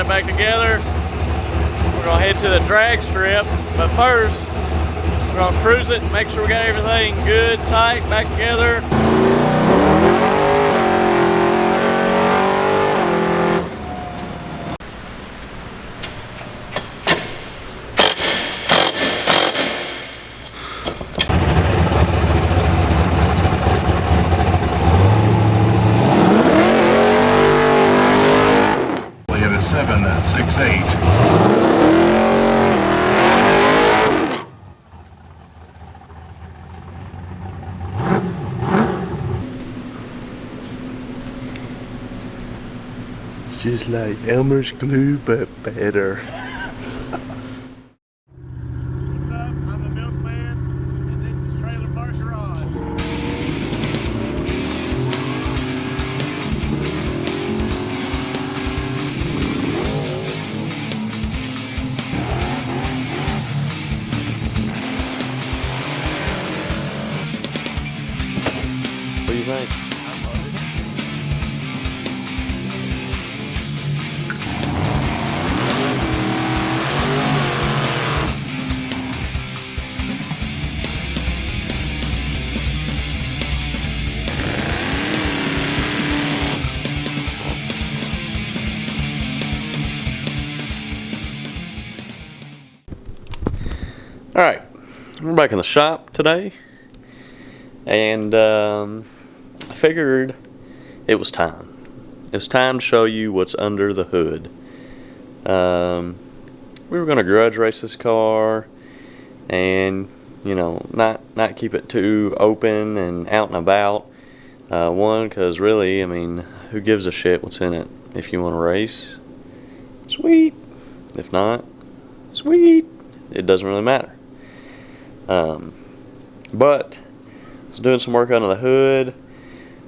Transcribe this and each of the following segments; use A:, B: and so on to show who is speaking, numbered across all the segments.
A: back together. We're gonna head to the drag strip, but first, we're gonna cruise it, make sure we got everything good, tight, back together.
B: We have a 768.
A: Just like Elmer's glue, but better. What's up? I'm the milkman, and this is Trailer Park Garage. What do you think? Alright, we're back in the shop today, and I figured it was time. It was time to show you what's under the hood. We were going to grudge race this car and, you know, not keep it too open and out and about. One, because really, I mean, who gives a shit what's in it? If you want to race, sweet. If not, sweet. It doesn't really matter. But I was doing some work under the hood.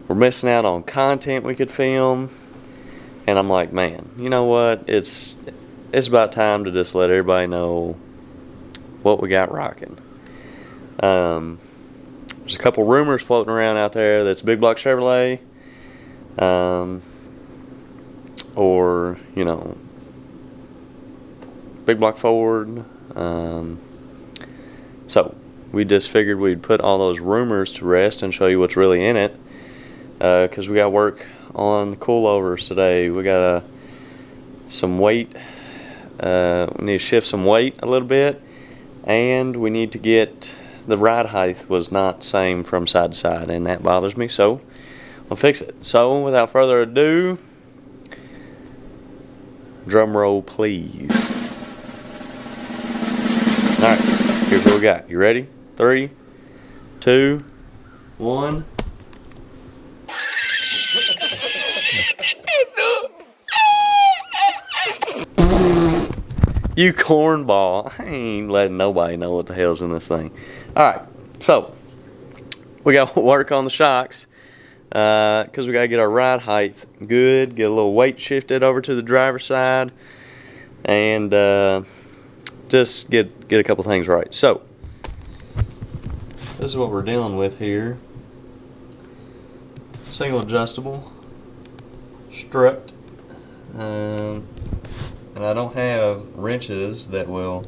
A: We're missing out on content we could film, and I'm like, man, you know what? It's about time to just let everybody know what we got rocking. There's a couple rumors floating around out there that's Big Block Chevrolet, or you know, Big Block Ford. So we just figured we'd put all those rumors to rest and show you what's really in it, because we got work on the coilovers today. We got some weight. We need to shift some weight a little bit, and we need to get the ride height was not same from side to side, and that bothers me, so I'll fix it. So without further ado, drum roll please. Alright, here's what we got. You ready? 3, 2, 1. You cornball. I ain't letting nobody know what the hell's in this thing. Alright, so we got work on the shocks, because we got to get our ride height good, get a little weight shifted over to the driver's side, and just get a couple things right. So this is what we're dealing with here. Single adjustable strut, and I don't have wrenches that will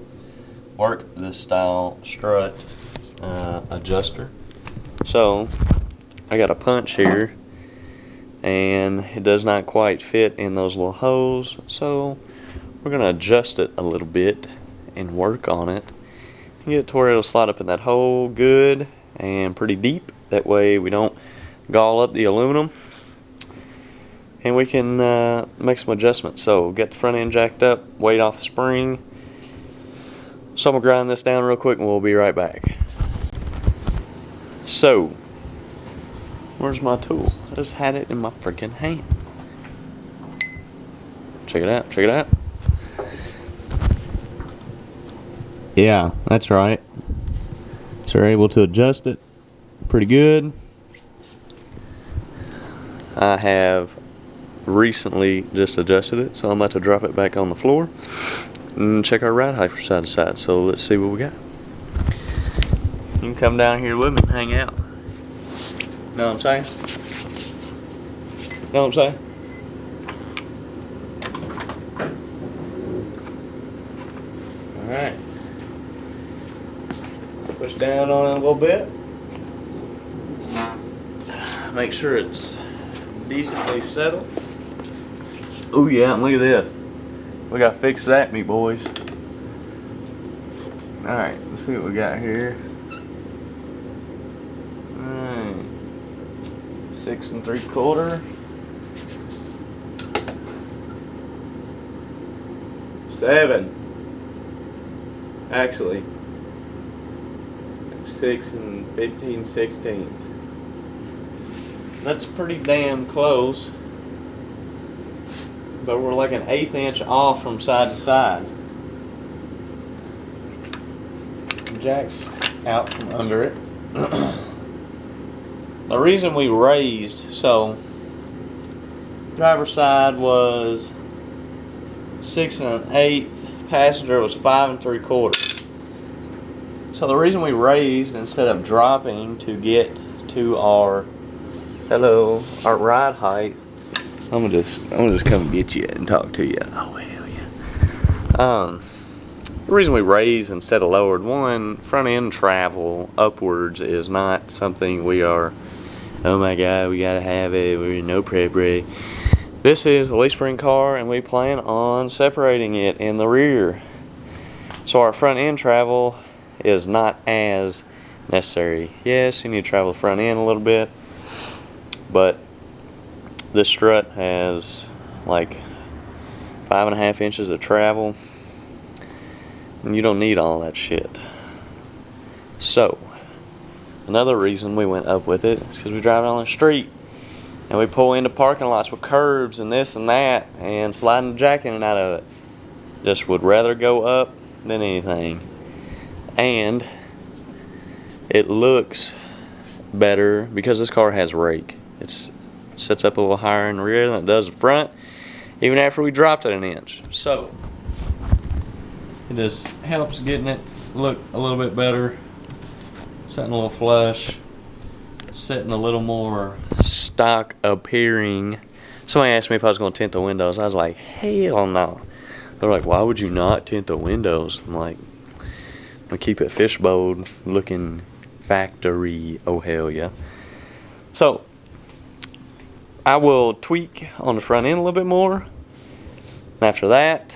A: work this style strut adjuster, so I got a punch here, and it does not quite fit in those little holes, so we're going to adjust it a little bit and work on it and get it to where it'll slide up in that hole good and pretty deep. That way we don't gall up the aluminum, and we can make some adjustments. So get the front end jacked up, weight off the spring. So I'm gonna grind this down real quick and we'll be right back. So where's my tool? I just had it in my freaking hand. Check it out, check it out. Yeah, that's right. So we're able to adjust it pretty good. I have recently just adjusted it, so I'm about to drop it back on the floor and check our ride height from side to side. So let's see what we got. You can come down here with me and hang out. Know what I'm saying? Know what I'm saying? Alright. Push down on it a little bit. Make sure it's decently settled. Oh yeah, and look at this. We gotta fix that, me boys. Alright, let's see what we got here. Alright. 6 3/4. 7. Actually. 6 15/16. That's pretty damn close. But we're like an 1/8 inch off from side to side. Jack's out from under it. The reason we raised, so driver's side was 6 1/8, passenger was 5 3/4. So the reason we raised instead of dropping to get to our ride height, I'm gonna just come get you and talk to you. Oh hell yeah. The reason we raised instead of lowered, one, front end travel upwards is not something we are, oh my god, we gotta have it, we're in no prep ready. This is a leaf spring car and we plan on separating it in the rear. So our front end travel is not as necessary. Yes, you need to travel the front end a little bit, but this strut has like 5.5 inches of travel. And you don't need all that shit. So, another reason we went up with it is because we drive on the street and we pull into parking lots with curbs and this and that and sliding the jack in and out of it. Just would rather go up than anything. And it looks better because this car has rake. It sits up a little higher in the rear than it does the front, even after we dropped it an inch. So, it just helps getting it look a little bit better, sitting a little flush, sitting a little more stock appearing. Somebody asked me if I was going to tint the windows. I was like, hell no. They're like, why would you not tint the windows? I'm like, I'm going to keep it fishbowl looking factory. Oh hell yeah. So, I will tweak on the front end a little bit more. And after that,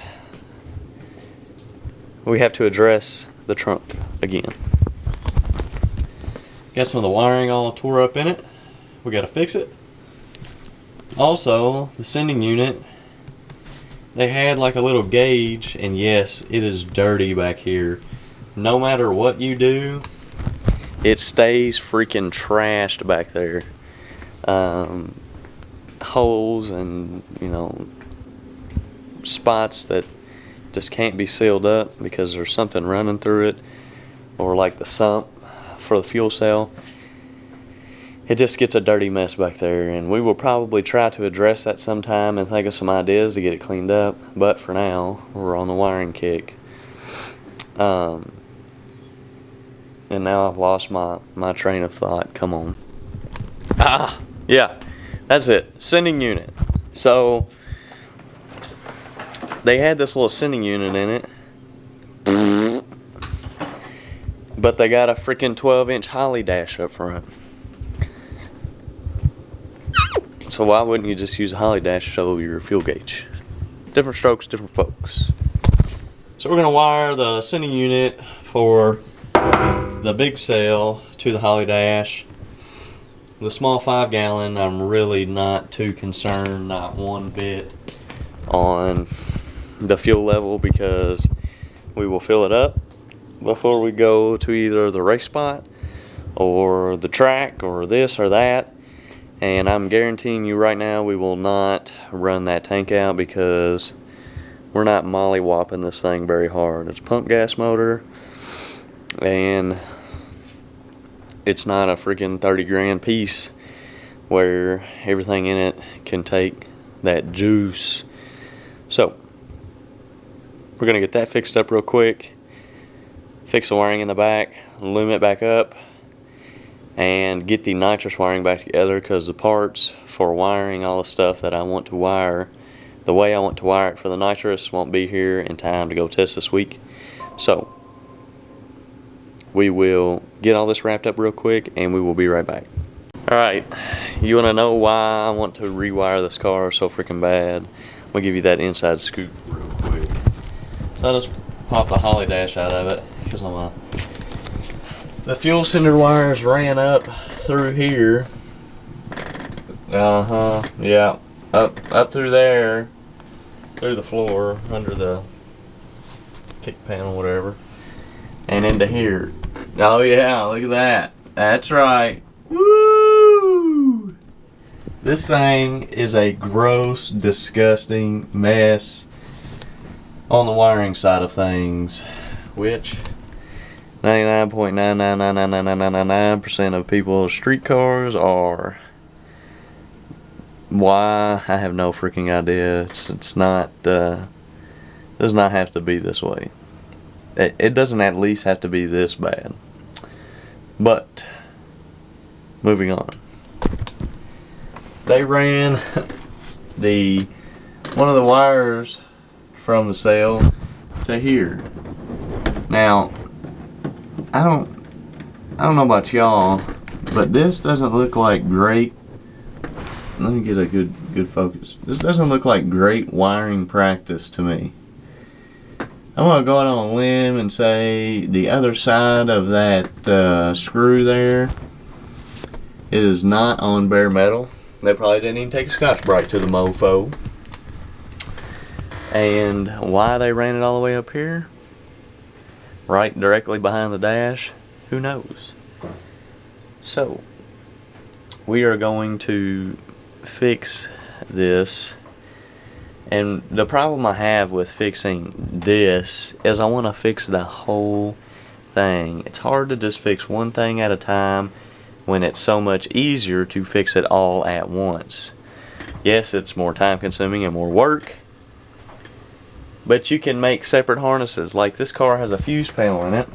A: we have to address the trunk again. Got some of the wiring all tore up in it. We got to fix it. Also, the sending unit, they had like a little gauge, and yes, it is dirty back here. No matter what you do, it stays freaking trashed back there. Holes and, you know, spots that just can't be sealed up because there's something running through it, or like the sump for the fuel cell. It just gets a dirty mess back there, and we will probably try to address that sometime and think of some ideas to get it cleaned up, but for now we're on the wiring kick. And now I've lost my train of thought. Come on. Yeah, that's it. Sending unit. So they had this little sending unit in it, but they got a freaking 12-inch Holly dash up front. So why wouldn't you just use a Holly dash to show your fuel gauge? Different strokes, different folks. So we're going to wire the sending unit for the big cell to the Holly dash. The small 5-gallon, I'm really not too concerned, not one bit, on the fuel level, because we will fill it up before we go to either the race spot or the track or this or that. And I'm guaranteeing you right now we will not run that tank out because we're not molly-whopping this thing very hard. It's a pump gas motor, and it's not a freaking 30 grand piece where everything in it can take that juice. So we're gonna get that fixed up real quick, fix the wiring in the back, loom it back up, and get the nitrous wiring back together, because the parts for wiring all the stuff that I want to wire, the way I want to wire it for the nitrous, won't be here in time to go test this week. So we will get all this wrapped up real quick and we will be right back. Alright, you want to know why I want to rewire this car so freaking bad? I'm going to give you that inside scoop real quick. So I just popped the holly dash out of it because the fuel cylinder wires ran up through here. Yeah, up through there, through the floor, under the kick panel, whatever, and into here. Oh yeah, look at that. That's right. Woo! This thing is a gross, disgusting mess on the wiring side of things, which 99.9999999% of people's street cars are. Why? I have no freaking idea. It's not does not have to be this way. It doesn't at least have to be this bad. But moving on. They ran one of the wires from the cell to here. Now, I don't know about y'all, but this doesn't look like great. Let me get a good focus. This doesn't look like great wiring practice to me. I'm gonna go out on a limb and say the other side of that screw there is not on bare metal. They probably didn't even take a Scotch-Brite to the mofo. And why they ran it all the way up here, right directly behind the dash, who knows? So we are going to fix this, and the problem I have with fixing this is I want to fix the whole thing. It's hard to just fix one thing at a time when it's so much easier to fix it all at once. Yes, it's more time consuming and more work, but you can make separate harnesses. Like this car has a fuse panel in it,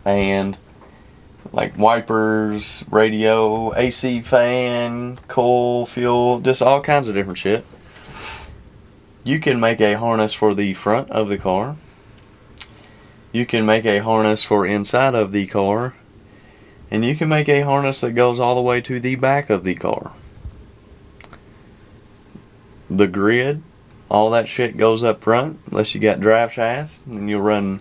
A: and like wipers, radio, AC fan, coil, fuel, just all kinds of different shit. You can make a harness for the front of the car. You can make a harness for inside of the car. And you can make a harness that goes all the way to the back of the car. The grid, all that shit goes up front, unless you got drive shaft, and you'll run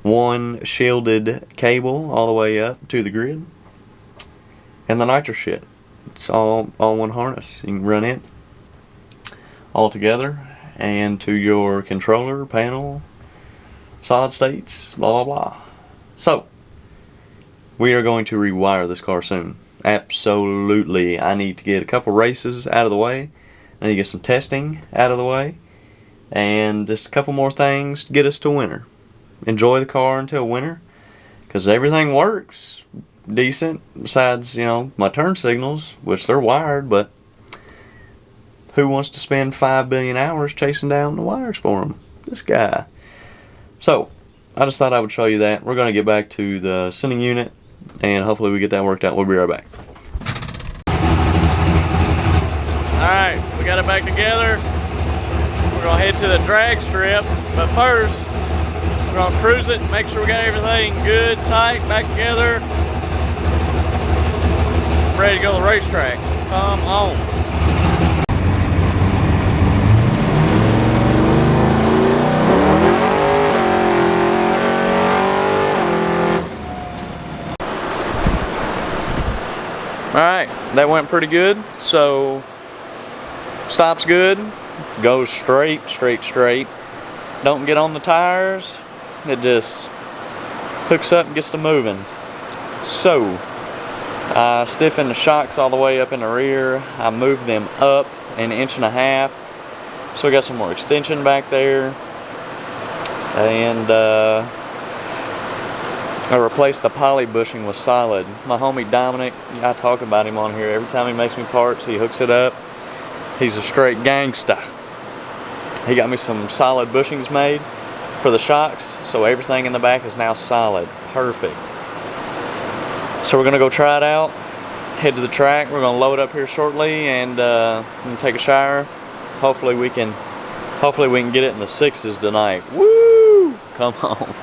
A: one shielded cable all the way up to the grid. And the nitro shit, it's all one harness. You can run it all together and to your controller panel, solid states, blah blah blah. So we are going to rewire this car soon. Absolutely. I need to get a couple races out of the way. I need to get some testing out of the way, and just a couple more things to get us to winter. Enjoy the car until winter, because everything works decent besides, you know, my turn signals, which they're wired, but who wants to spend 5 billion hours chasing down the wires for them? This guy. So I just thought I would show you that. We're going to get back to the sending unit, and hopefully we get that worked out. We'll be right back. Alright, we got it back together. We're going to head to the drag strip, but first we're going to cruise it, make sure we got everything good, tight, back together. Ready to go to the racetrack. Come on. Alright, that went pretty good. So stops good, goes straight. Don't get on the tires. It just hooks up and gets to moving. So I stiffened the shocks all the way up in the rear. I moved them up 1.5 inches, so we got some more extension back there. And I replaced the poly bushing with solid. My homie Dominic, I talk about him on here every time he makes me parts. He hooks it up. He's a straight gangsta. He got me some solid bushings made for the shocks, so everything in the back is now solid. Perfect. So we're gonna go try it out, head to the track. We're gonna load up here shortly and take a shower. Hopefully we can get it in the 6s tonight. Woo! Woo! Come on.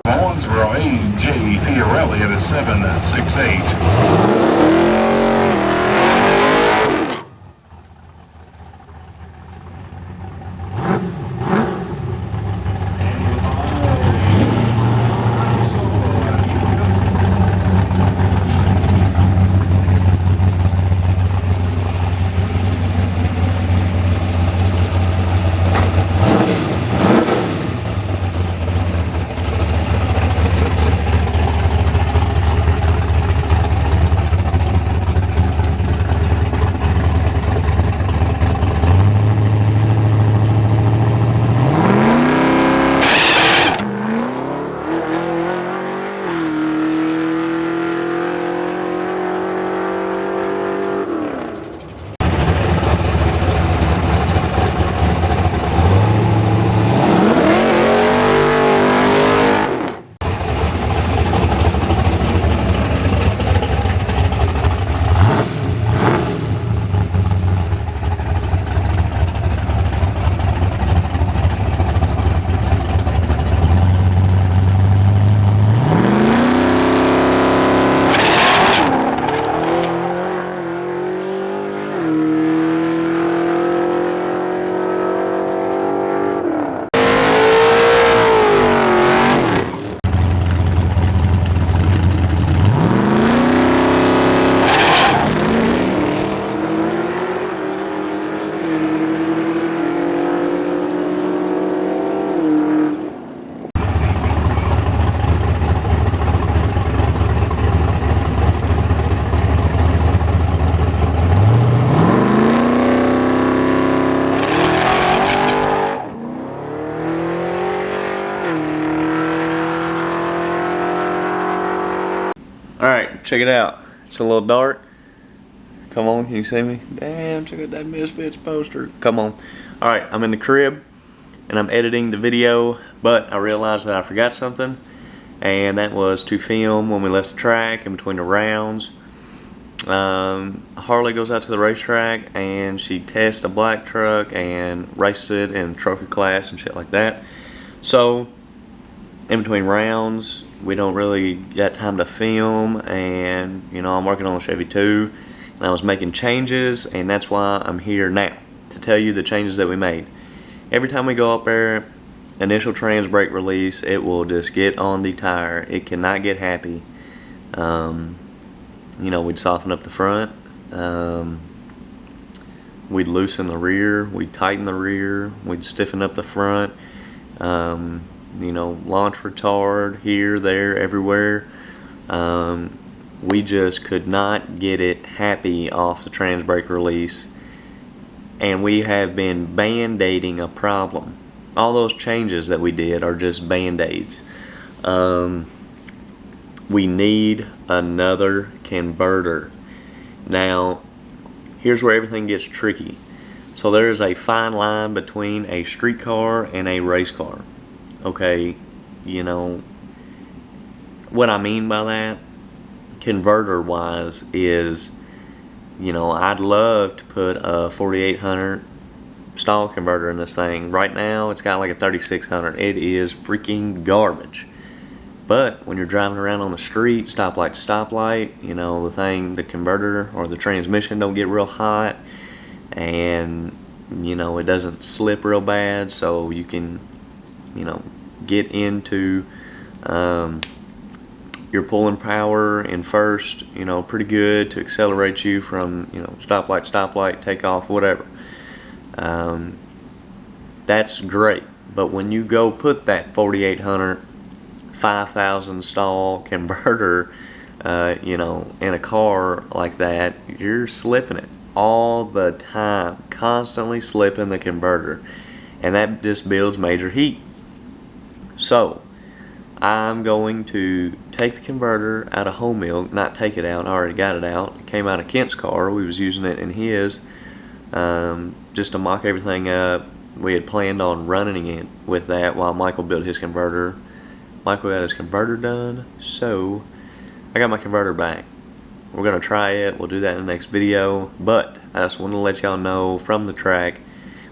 B: Owensboro A.J. Fiorelli at a 7.68.
A: Alright, check it out. It's a little dark. Come on, can you see me? Damn, check out that Misfits poster. Come on. Alright, I'm in the crib and I'm editing the video, but I realized that I forgot something, and that was to film when we left the track in between the rounds. Harley goes out to the racetrack and she tests a black truck and races it in trophy class and shit like that. So in between rounds we don't really get time to film, and you know, I'm working on the Chevy 2 and I was making changes, and that's why I'm here now to tell you the changes that we made. Every time we go up there, initial trans brake release, it will just get on the tire. It cannot get happy. You know, we'd soften up the front, we'd loosen the rear, we'd tighten the rear, we'd stiffen up the front, you know, launch retard here, there, everywhere. We just could not get it happy off the trans brake release, and we have been band-aiding a problem. All those changes that we did are just band-aids. We need another converter. Now, here's where everything gets tricky. So there is a fine line between a street car and a race car. Okay, you know, what I mean by that, converter wise, is, you know, I'd love to put a 4800 stall converter in this thing. Right now it's got like a 3600. It is freaking garbage. But when you're driving around on the street, stoplight to stoplight, you know, the converter or the transmission don't get real hot, and you know, it doesn't slip real bad, so you can, you know, get into your pulling power in first, you know, pretty good to accelerate you from, you know, stoplight, take off, whatever. That's great. But when you go put that 4800 5000 stall converter, you know, in a car like that, you're slipping it all the time, constantly slipping the converter, and that just builds major heat. So I'm going to take the converter out of home milk, not take it out, I already got it out. It came out of Kent's car, we was using it in his, just to mock everything up, we had planned on running it with that while Michael built his converter. Michael got his converter done, so I got my converter back. We're gonna try it. We'll do that in the next video, but I just wanted to let y'all know from the track,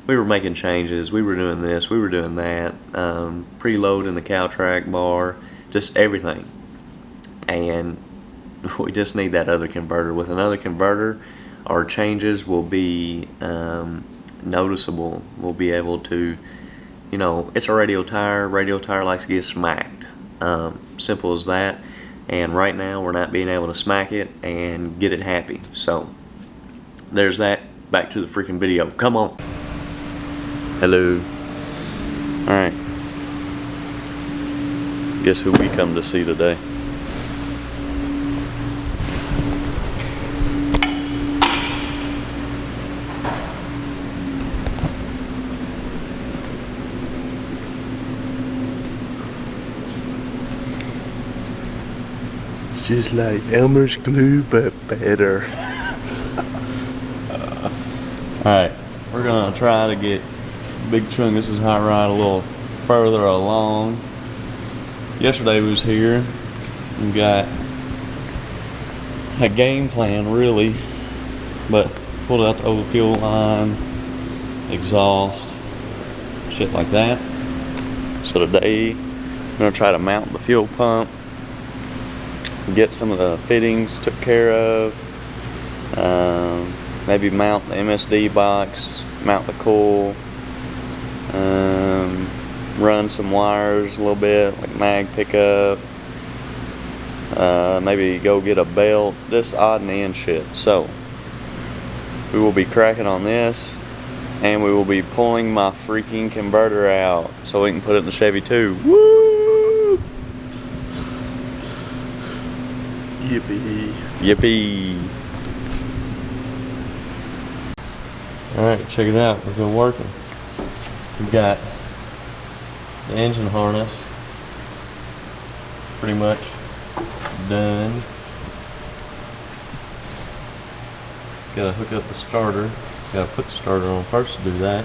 A: we were making changes. We were doing this, we were doing that, preloading the cow track bar, just everything. And we just need that other converter. With another converter, our changes will be noticeable. We'll be able to, you know, it's a radial tire. Radial tire likes to get smacked. Simple as that. And right now we're not being able to smack it and get it happy. So there's that. Back to the freaking video. Come on. Hello. Alright. Guess who we come to see today?
C: Just like Elmer's glue, but better.
A: Alright, we're gonna try to get Big Chungus' hot rod a little further along. Yesterday we was here and got a game plan really, but pulled out the overfuel line, exhaust, shit like that. So today I'm gonna try to mount the fuel pump, get some of the fittings took care of, maybe mount the MSD box, mount the coil, run some wires a little bit, like mag pickup, maybe go get a belt, this odd and end shit. So we will be cracking on this, and we will be pulling my freaking converter out so we can put it in the Chevy too. Woo!
C: Yippee.
A: Yippee! Alright, check it out. We've been working. We've got the engine harness pretty much done. Gotta hook up the starter. Gotta put the starter on first to do that.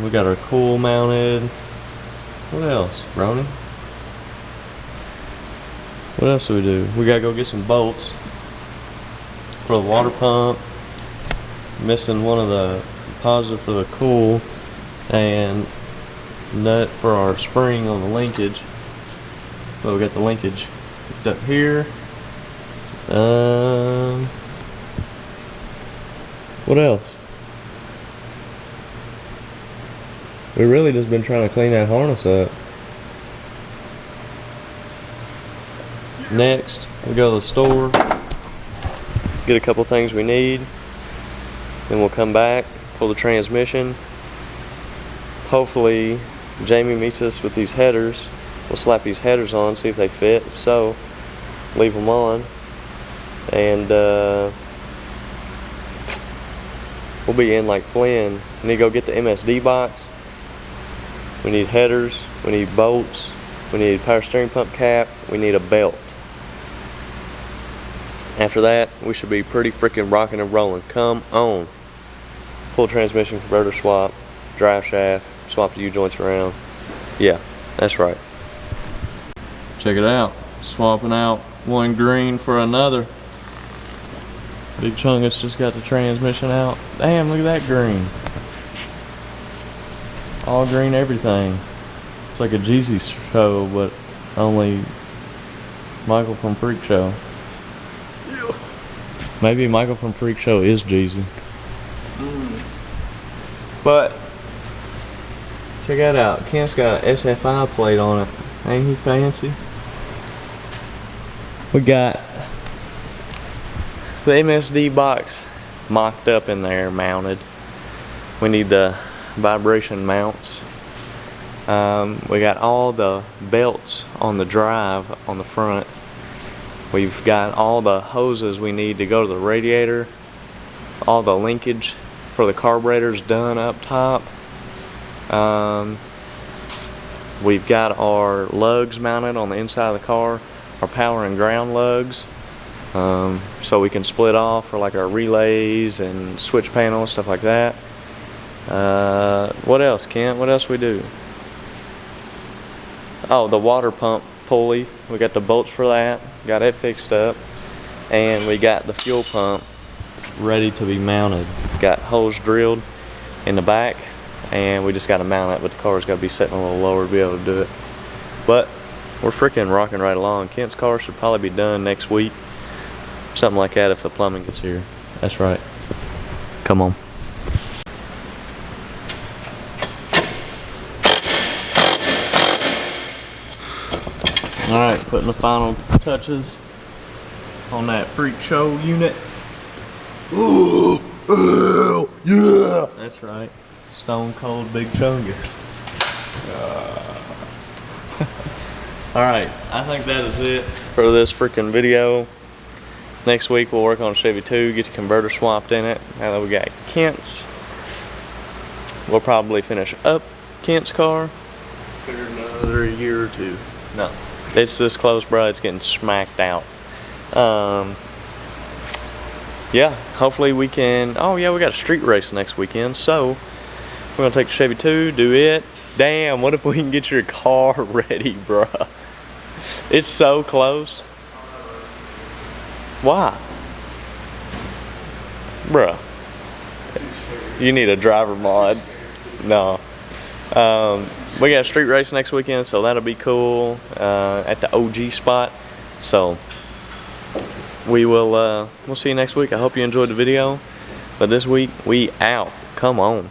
A: We got our coil mounted. What else, Ronnie? What else do we do? We gotta go get some bolts for the water pump. Missing one of the positive for the coil and nut for our spring on the linkage. So we got the linkage hooked up here. What else? We really just been trying to clean that harness up. Next, we go to the store, get a couple things we need, then we'll come back, pull the transmission. Hopefully, Jamie meets us with these headers. We'll slap these headers on, see if they fit. If so, leave them on, and we'll be in like Flynn. We need to go get the MSD box. We need headers, we need bolts, we need power steering pump cap, we need a belt. After that, we should be pretty freaking rocking and rolling. Come on. Full transmission, converter swap, drive shaft, swap the U-joints around. Yeah, that's right. Check it out. Swapping out one green for another. Big Chungus just got the transmission out. Damn, look at that green. All green everything. It's like a Jeezy show, but only Michael from Freak Show. Maybe Michael from Freak Show is Jeezy. But check that out. Kent's got an SFI plate on it. Ain't he fancy? We got the MSD box mocked up in there, mounted. We need the vibration mounts. We got all the belts on the drive on the front. We've got all the hoses we need to go to the radiator. All the linkage for the carburetors done up top. We've got our lugs mounted on the inside of the car, our power and ground lugs, so we can split off for like our relays and switch panels, stuff like that. What else, Kent? What else we do? Oh, the water pump pulley. We got the bolts for that. Got it fixed up. And we got the fuel pump ready to be mounted. Got holes drilled in the back, and we just got to mount it, but the car's got to be sitting a little lower to be able to do it. But we're freaking rocking right along. Kent's car should probably be done next week. Something like that if the plumbing gets here. That's right. Come on. Alright, putting the final touches on that freak show unit. Ooh, yeah! That's right. Stone cold big Chungus. Alright, I think that is it for this freaking video. Next week we'll work on Chevy 2, get the converter swapped in it. Now that we got Kent's, we'll probably finish up Kent's car.
C: For another year or two.
A: No, it's this close, bro. It's getting smacked out. Yeah, hopefully we can. Oh yeah, we got a street race next weekend, so we're gonna take the Chevy 2, do it. Damn, what if we can get your car ready, bro? It's so close. Why? Bruh. You need a driver mod. No. We got a street race next weekend, so that'll be cool at the OG spot. So we'll see you next week. I hope you enjoyed the video. But this week, we out. Come on.